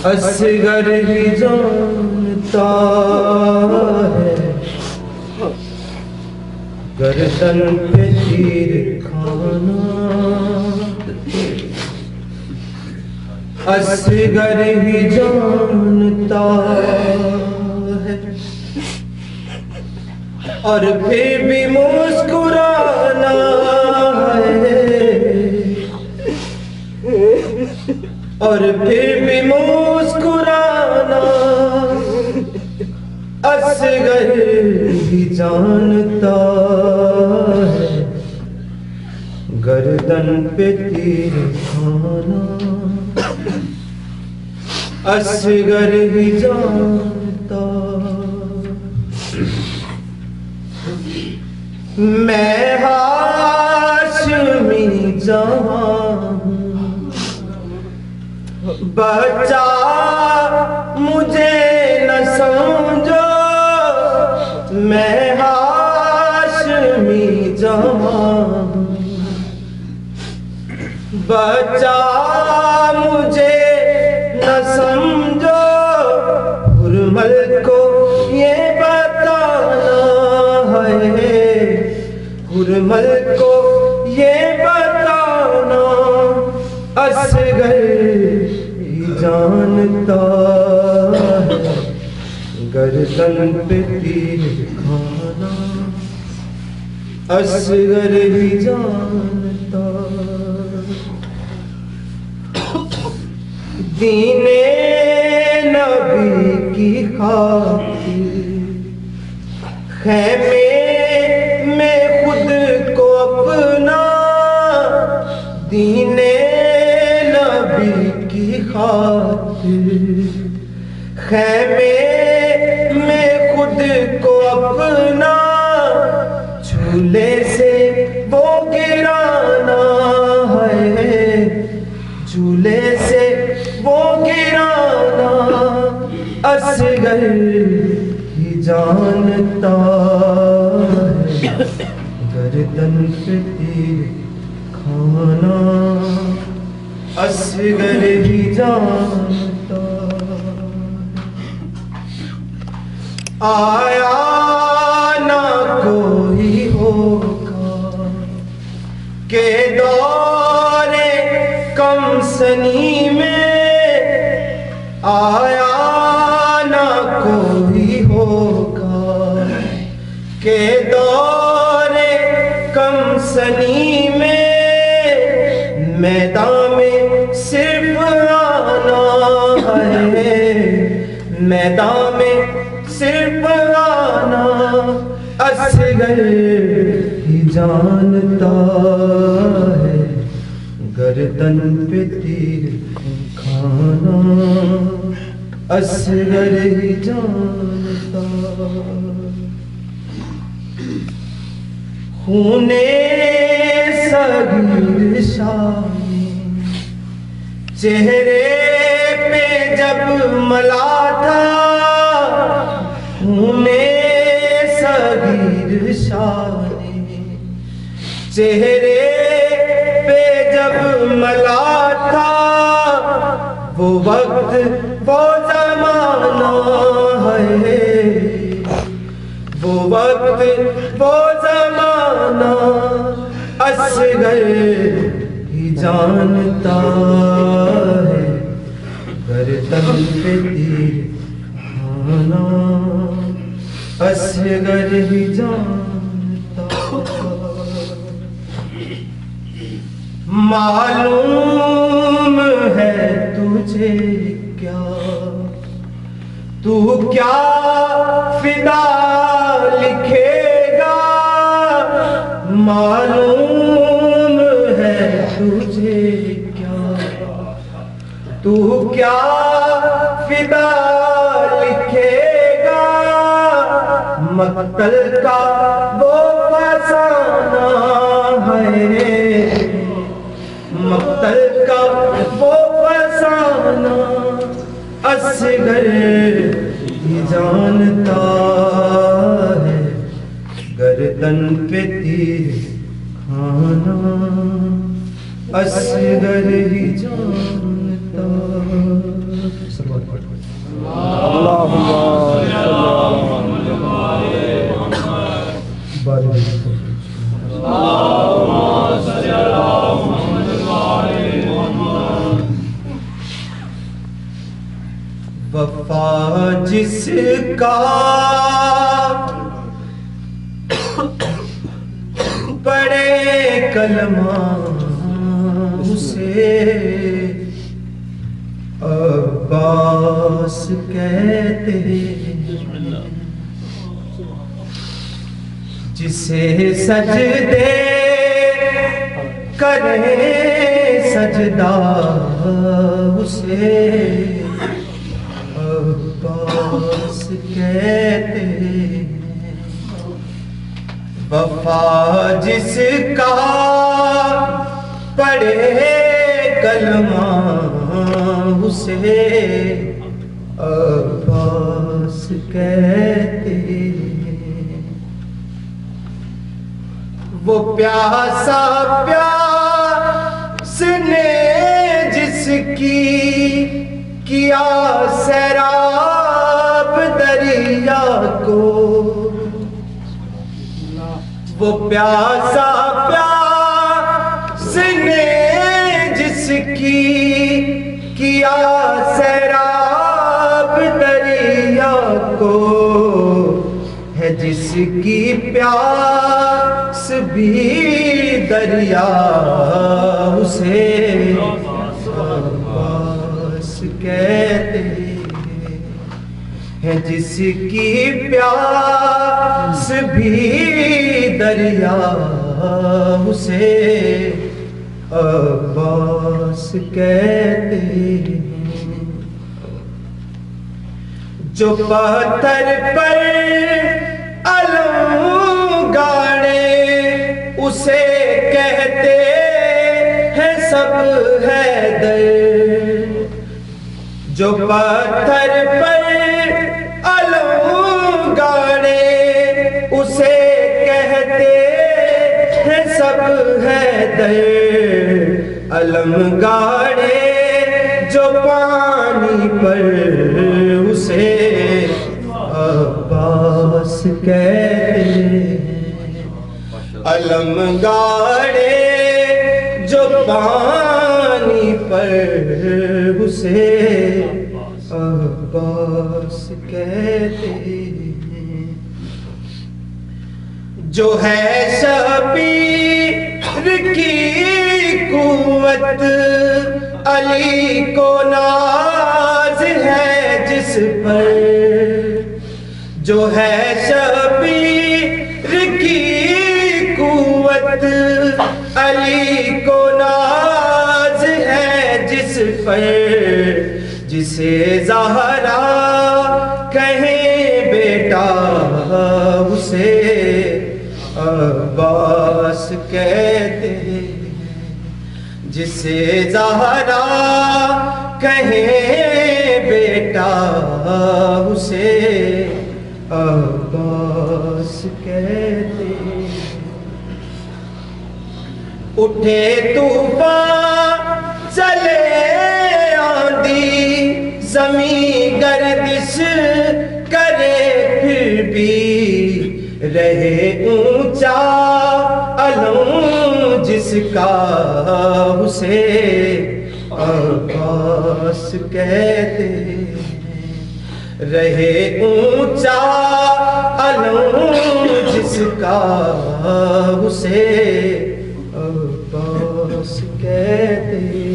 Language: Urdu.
اصغر ہی جانتا ہے گردن پہ تیر کھانا، اصغر ہی جانتا ہے اور پھر بھی مسکرانا ہے، اور پھر بھی مسکرانا، اصغر ہی جانتا ہے گردن پہ تیر کھانا، اصغر ہی جانتا۔ میں ہاشمی جوان بچہ مجھے نہ سمجھو، میں ہاشمی جوان بچہ مجھے نہ سمجھو، حرمل کو یہ بتانا ہے، حرمل کو یہ بتانا، اصغر ہی جانتا ہے گردن پہ تیر کھانا، اصغر ہی جانتا۔ دین نبی کی خاطر خیمے میں خود کو اپنا، دین نبی کی خاطر خیمے میں خود کو اپنا، جھولے سے وہ گرانا ہے، جھولے سے وہ گرانا، اصغر ہی جانتا ہے گردن پہ تیر کھانا، اصغر ہی جانتا۔ آیا نہ کوئی ہوگا کہ دور کم سنی میں، آیا نہ کوئی ہوگا کہ دور کم سنی میں، میدان میں صرف آنا ہے، میدان میں صرف آنا، اصغر ہی جانتا ہے گردن پہ تیر کھانا، اصغر ہی جانتا۔ خون صغیر شامی چہرے پہ جب ملا تھا، خون صغیر شامی چہرے پہ جب ملا تھا، وہ وقت وہ زمانہ ہے، وہ وقت وہ زمانہ، اصغر ہی جانتا ہے گردن پہ تیر کھانا، اصغر ہی جانتا۔ معلوم ہے تجھے کیا تو کیا فدا لکھے گا، معلوم ہے تجھے کیا تو کیا فدا لکھے گا، مقتل کا وہ فسانہ ہے، مقتل کا وہ فسانہ، اصغر ہی جانتا ہے گردن پہ تیر کھانا، اصغر ہی جانتا۔ وفا جس کا پڑھے کلمہ اسے عباس کہتے ہیں، جسے سجدے کرے سجدہ اسے عباس کہتے ہیں۔ وفا جس کا پڑھے کلمہ اسے عباس کہتے ہیں۔ وہ پیاسا پیاس نے جس کی کیا سیراب دریا کو، وہ پیاسا پیاس نے جس کی کیا سیراب دریا کو، ہے جس کی پیاس بھی دریا اسے عباس کہتے ہیں، ہے جس کی پیاس بھی دریا اسے عباس کہتے ہیں۔ جو پتھر پر علم گاڑے اسے کہتے ہیں سب حیدر، جو پتھر پر علم گاڑے اسے کہتے ہیں سب حیدر، علم گاڑے جو پانی پر اسے عباس کہتے ہیں، علم گاڑے جو پانی پر اسے عباس کہتے ہیں۔ جو ہے شبیر کی قوت علی کو ناز ہے جس پر، جو ہے شبیر کی قوت علی کو ناز ہے جس پر، جسے زہرا کہیں بیٹا اسے عباس کہتے ہیں، جسے زہرا کہیں بیٹا اسے عباس کہتے ہیں۔ اٹھے طوفان چلے آندھی زمین گردش کرے پھر بھی رہے اونچا علم جس کا اسے عباس کہتے ہیں، رہے اونچا علم جس کا اسے عباس کہتے ہیں۔